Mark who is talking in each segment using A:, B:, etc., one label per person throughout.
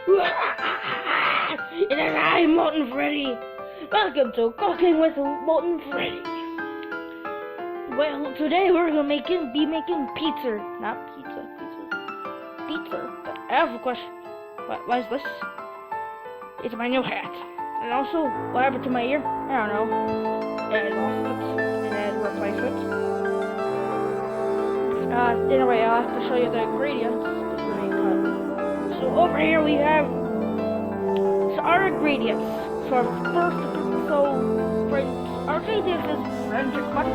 A: It is I, Molten Freddy. Welcome to Cooking with Molten Freddy. Well, today we're gonna be making pizza, not pizza. But I have a question. Why is this? It's my new hat. And also, what happened to my ear? I don't know. I lost it. And I had to replace it. Anyway, I'll have to show you the ingredients. So over here we have our ingredients. So our ingredients is French mutton,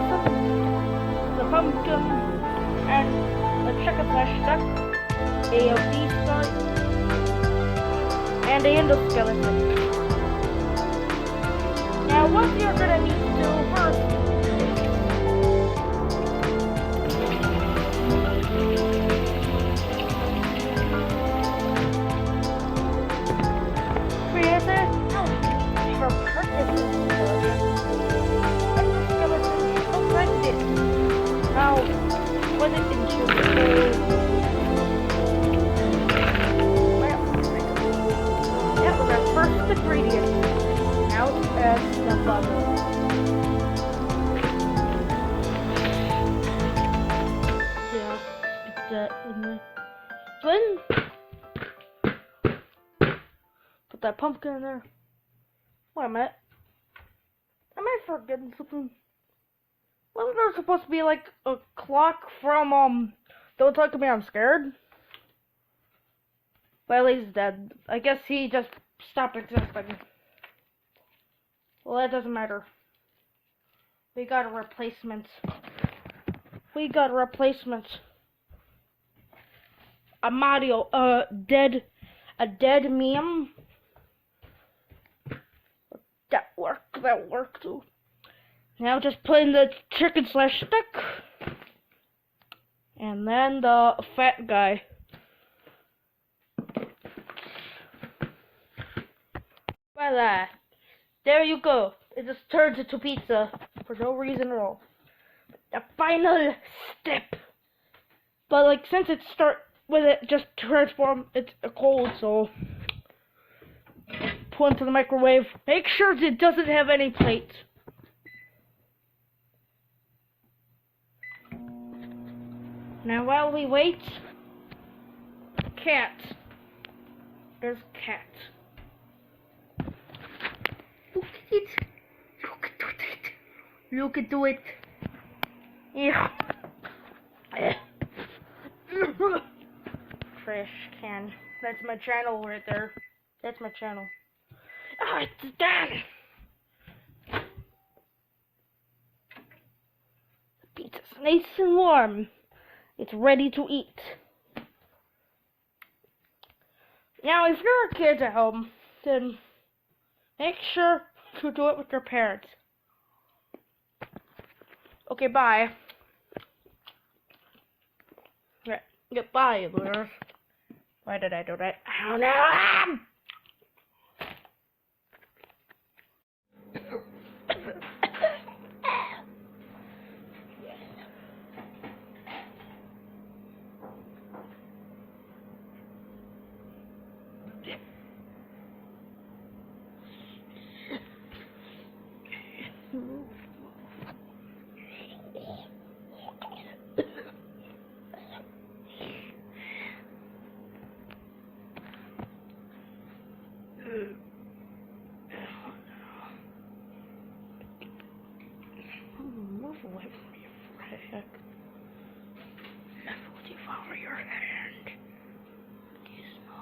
A: the pumpkin, and the chicken flesh duck, a beef side, and the endoskeleton. Now what you're gonna need to do first now put it into the that was our first ingredient. Now let's add the butter. Yeah, stick that in there. Then put that pumpkin in there. Wait a minute. Am I forgetting something? Wasn't there supposed to be like a clock from Don't Talk to Me, I'm Scared? Well, he's dead. I guess he just stopped existing. Well, that doesn't matter. We got a replacement. A Mario, a dead meme. That worked too. Now just put in the chicken slash stick. And then the fat guy. Voila. There you go. It just turns into pizza for no reason at all. The final step. But like since it just transform, it's cold, so put into the microwave. Make sure it doesn't have any plates. Now while we wait, cat. There's cat. Look at it. Look at it. Yeah. Trash can. That's my channel right there. That's my channel. Oh, it's done. The pizza's nice and warm. It's ready to eat. Now, if you're a kid at home, then make sure to do it with your parents. Okay, bye. Yeah, goodbye, losers. Why did I do that? I don't know. Move away from me, frick. That's what you found for your hand. Gizmo.